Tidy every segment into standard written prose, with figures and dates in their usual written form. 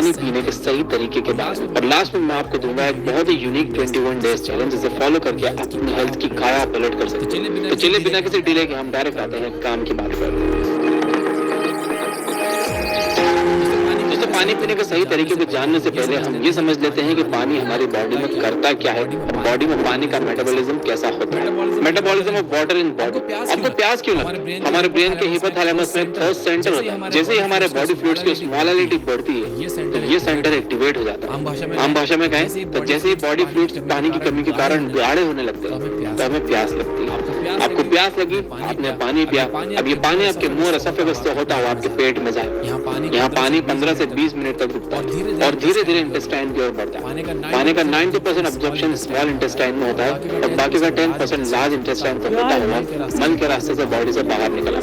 पानी पीने के सही तरीके के बारे में, और लास्ट में मैं आपको दूंगा एक बहुत ही यूनिक 21 डेज चैलेंज, जिसे फॉलो करके आप अपनी हेल्थ की काया पलट कर सकते हैं। तो चलिए बिना किसी डिले के हम डायरेक्ट आते हैं काम की बात पर। पानी पीने के सही तरीके को जानने से पहले हम ये समझ लेते हैं कि पानी हमारी बॉडी में करता क्या है और बॉडी में पानी का मेटाबॉलिज्म कैसा होता है। Metabolism of water in body. आपको प्यास क्यों लगता है? हमारे ब्रेन के हिपोथैलेमस में थर्स्ट सेंटर होता है। जैसे ही हमारे बॉडी फ्लूइड्स की स्मॉलिटी बढ़ती है तो ये सेंटर एक्टिवेट हो जाता है। आम भाषा में कहें तो जैसे ही बॉडी फ्लूइड्स पानी की कमी के कारण गाढ़े होने लगते हैं तो हमें प्यास लगती है। आपको प्यास लगी, आपने पानी पिया, अब ये पानी आपके मुंह और एसोफेगस से होता हुआ आपके पेट में जाए। यहाँ पानी 15 से 20 मिनट तक रुकता है और धीरे धीरे इंटेस्टाइन की ओर बढ़ता है। पानी का 90% अब्जॉर्प्शन स्मॉल इंटेस्टाइन में होता है और बाकी का 10% लार्ज इंटेस्टाइन से होता हुआ मल के रास्ते से बॉडी से बाहर निकला।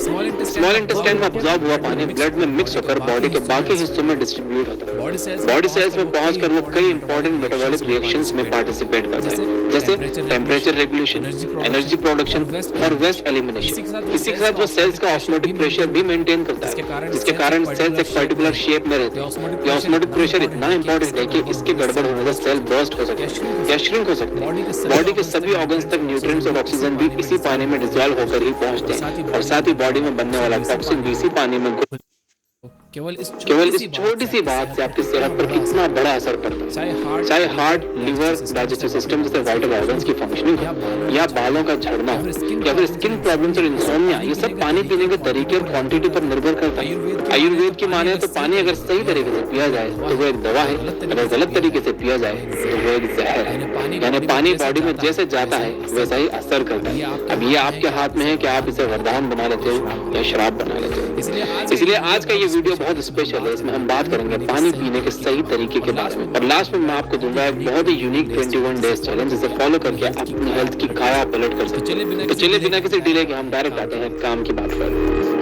स्मॉल इंटेस्टाइन में अब्जॉर्ब हुआ पानी ब्लड में मिक्स होकर बॉडी के बाकी हिस्सों में डिस्ट्रीब्यूट होता है। बॉडी सेल्स में पहुंचकर वो कई इंपॉर्टेंट मेटाबॉलिक रिएक्शंस में पार्टिसिपेट करता है, जैसे टेम्परेचर रेगुलेशन, एनर्जी प्रोडक्शन और वेस्ट एलिमिनेशन। इसी के साथ वो सेल्स का ऑस्मोटिक प्रेशर भी मेंटेन करता है, जिसके कारण सेल्स एक पर्टिकुलर शेप में रहते हैं। ये ऑस्मोटिक प्रेशर इतना इंपॉर्टेंट है कि इसके गड़बड़ होने से सेल बर्स्ट हो सकते हैं या श्रिंक हो सकते हैं। बॉडी के सभी ऑर्गन्स तक न्यूट्रिएंट्स और ऑक्सीजन भी इसी पानी में डिसॉल्व होकर ही पहुंचते हैं और साथ ही बॉडी में बनने वाला टॉक्सिन भी इसी पानी में केवल इस छोटी सी बात से आपकी सेहत पर कितना बड़ा असर पड़ता है। चाहे हार्ट, लिवर, डाइजेस्टिव सिस्टम जैसे वाइटल ऑर्गन्स की फंक्शनिंग या बालों का झड़ना या फिर स्किन प्रॉब्लम्स और इंसोम्निया, ये सब पानी पीने के तरीके और क्वांटिटी पर निर्भर करता है। आयुर्वेद की माने तो पानी अगर सही तरीके से पिया जाए तो वो एक दवा है, अगर गलत तरीके से पिया जाए तो वो एक जहर है। यानी पानी बॉडी में जैसे जाता है वैसा ही असर करता है। अब ये आपके हाथ में है कि आप इसे वरदान बना लेते हो या शराब बना लेते हो। इसलिए आज का ये वीडियो बहुत स्पेशल है। इसमें हम बात करेंगे पानी पीने के सही तरीके के बारे में, और लास्ट में मैं आपको दूंगा एक बहुत ही यूनिक 21 डेज चैलेंज, जिसे फॉलो करके आप अपनी हेल्थ की काया पलट कर सकते हैं। तो चलिए बिना किसी डिले के हम डायरेक्ट आते हैं काम की बात पर।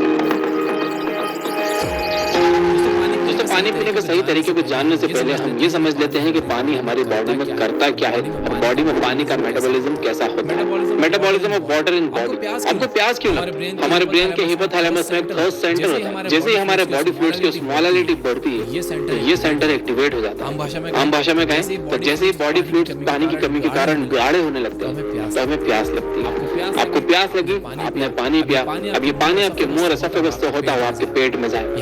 पानी पीने के सही तरीके को जानने से पहले हम ये समझ लेते हैं कि पानी हमारी बॉडी में करता क्या है और बॉडी में पानी का मेटाबॉलिज्म कैसा होता है। Metabolism of water in body. आपको प्यास क्यों लगता है? हमारे ब्रेन के हिपोथैलेमस में थर्स्ट सेंटर होता है। जैसे ही हमारे बॉडी फ्लूइड्स की स्मॉलिटी बढ़ती है तो ये सेंटर एक्टिवेट हो जाता है। आम भाषा में कहें तो जैसे ही बॉडी फ्लूइड्स पानी की कमी के कारण गाढ़े होने लगते हैं तो हमें प्यास लगती है। आपको प्यास लगी, आपने पानी पिया, अब ये पानी आपके मुंह और एसोफेगस से होता हुआ आपके पेट में जाए।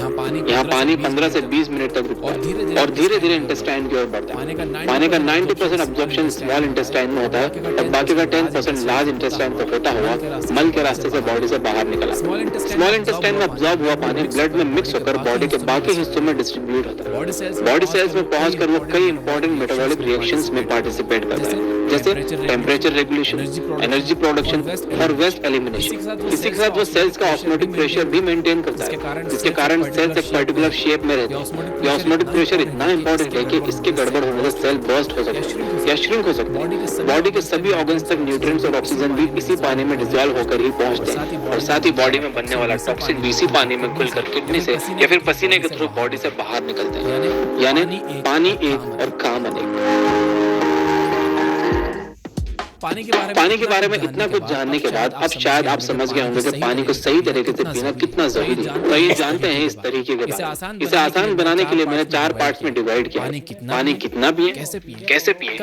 यहाँ पानी 15 से 20 मिनट तक रुकता है और धीरे धीरे इंटेस्टाइन की ओर बढ़ता है। पानी का 90% अब्जॉर्प्शन स्मॉल इंटेस्टाइन में होता है और बाकी का 10% लार्ज इंटेस्टाइन से होता हुआ मल के रास्ते से बॉडी से बाहर निकला। स्मॉल इंटेस्टाइन में अब्जॉर्ब हुआ पानी ब्लड में मिक्स होकर बॉडी के बाकी हिस्सों में डिस्ट्रीब्यूट होता है। बॉडी सेल्स में पहुंचकर वो कई इंपॉर्टेंट मेटाबॉलिक रिएक्शंस में पार्टिसिपेट करता है, जैसे टेम्परेचर रेगुलेशन, एनर्जी प्रोडक्शन और वेस्ट एलिमिनेशन। इसी के साथ वो सेल्स का ऑस्मोटिक प्रेशर भी मेंटेन करता है, जिसके कारण सेल्स एक पर्टिकुलर शेप में रहते हैं। ये ऑस्मोटिक प्रेशर इतना इंपॉर्टेंट है कि इसके गड़बड़ होने से सेल बर्स्ट हो सकते हैं या श्रिंक हो सकते हैं। बॉडी के सभी ऑर्गन्स तक न्यूट्रिएंट्स और ऑक्सीजन भी इसी पानी में डिसॉल्व होकर ही पहुंचते हैं और साथ ही बॉडी में बनने वाला टॉक्सिन भी इसी पानी में घुलकर किडनी से या फिर पसीने के थ्रू बॉडी से बाहर निकलता है। यानी पानी एक और काम अनेक। पानी के बारे में इतना कुछ जानने के बाद अब शायद आप समझ गए होंगे कि पानी को सही तरीके से पीना कितना जरूरी है। तो ये जानते हैं इस तरीके के बारे में। इसे आसान बनाने के लिए मैंने 4 पार्ट्स में डिवाइड किया। पानी कितना पिए, कैसे पिए,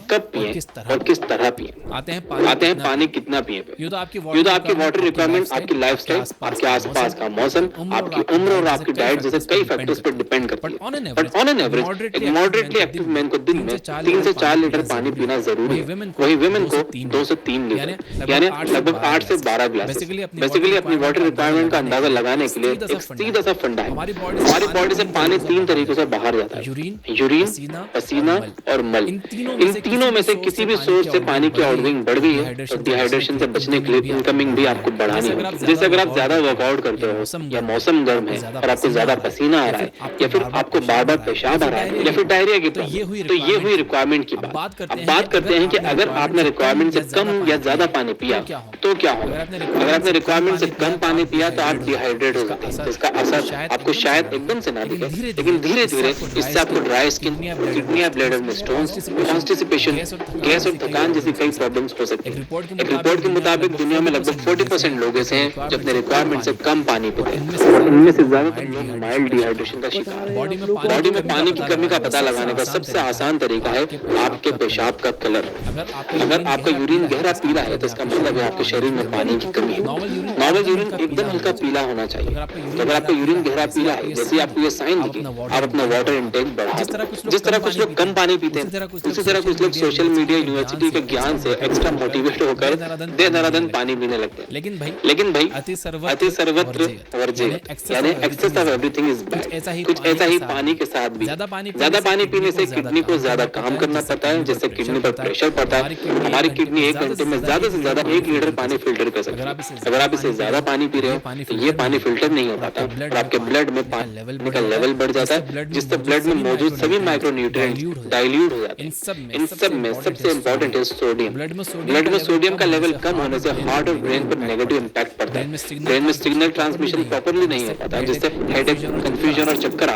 कब पिए और किस तरह पिए। आते हैं पानी कितना पिए पे। ये तो आपकी वाटर रिक्वायरमेंट, आपकी लाइफस्टाइल, आपके आसपास का मौसम, आपकी उम्र और आपकी डाइट जैसे कई फैक्टर्स पर डिपेंड करती है। बट ऑन एन एवरेज एक मॉडरेटली एक्टिव मैन को दिन में 3 से 4 लीटर पानी पीना जरूरी है। वही विमेन को 2 से 3 लीटर यानी लगभग 8 से 12 गिलास। बेसिकली अपनी वाटर रिक्वायरमेंट का अंदाजा लगाने के लिए एक सीधा सा फंडा है। हमारी बॉडी से पानी 3 तरीकों से बाहर जाता है, यूरिन, पसीना और मल। इन तीनों में से किसी भी सोर्स से पानी की आउटगोइंग बढ़ गई है तो डिहाइड्रेशन से बचने के लिए इनकमिंग भी आपको बढ़ानी है। जैसे अगर आप ज्यादा वर्कआउट करते हो या मौसम गर्म है और आपको ज्यादा पसीना आ रहा है या फिर आपको बार बार पेशाब आ रहा है या फिर डायरिया की प्रॉब्लम, तो ये हुई रिक्वायरमेंट की बात। अब बात करते हैं कि अगर आपने रिक्वायरमेंट से कम या ज्यादा पानी पिया तो क्या होगा। अगर आपने रिक्वायरमेंट से कम पानी पिया तो आप डिहाइड्रेट हो सकते हैं। इसका असर आपको शायद एकदम से ना दिखे, लेकिन धीरे धीरे इससे आपको ड्राई स्किन, किडनी या ब्लैडर में स्टोन्स, कॉन्स्टिपेशन डिहाइड्रेशन, गैस और थकान जैसी कई प्रॉब्लम्स हो सकती हैं। एक रिपोर्ट के मुताबिक दुनिया में लगभग 40% लोग ऐसे हैं जो अपने रिक्वायरमेंट से कम पानी पीते हैं। इनमें से ज्यादातर लोग माइल्ड डिहाइड्रेशन का शिकार हैं। बॉडी में पानी की कमी का पता लगाने का सबसे आसान तरीका है आपके पेशाब का कलर। अगर आपका यूरिन गहरा पीला है तो इसका मतलब है आपके शरीर में पानी की कमी है। नॉर्मल यूरिन एकदम हल्का पीला होना चाहिए। तो अगर आपका यूरिन गहरा पीला है, जैसे आपको ये साइन दिखे, आप अपना वाटर इंटेक बढ़ा दें। जिस तरह कुछ लोग कम पानी पीते हैं, उसी तरह कुछ लोग सोशल मीडिया, यूनिवर्सिटी के ज्ञान से एक्स्ट्रा मोटिवेट होकर दिन पानी पीने लगते हैं। लेकिन भाई अति सर्वत्र वर्ज्य, यानी excess of everything is bad. कुछ ऐसा ही पानी के साथ भी। ज्यादा पानी पीने से किडनी को ज्यादा काम करना पड़ता है, जिससे किडनी पर प्रेशर पड़ता है। हमारी किडनी 1 घंटे में ज्यादा से ज्यादा 1 लीटर पानी फिल्टर कर सकती है। अगर आप इससे ज्यादा पानी पी रहे हो तो ये पानी फिल्टर नहीं हो पाता और आपके ब्लड में पानी का लेवल बढ़ जाता है, जिससे ब्लड में मौजूद सभी माइक्रोन्यूट्रिएंट्स डाइल्यूट हो जाते हैं। इन सब में सबसे इंपॉर्टेंट है सोडियम। ब्लड में सोडियम का लेवल कम होने से हार्ट और ब्रेन पर नेगेटिव इंपैक्ट पड़ता है। ब्रेन में सिग्नल ट्रांसमिशन प्रॉपर्ली नहीं हो पाता, जिससे हेडेक, कंफ्यूजन और चक्कर आ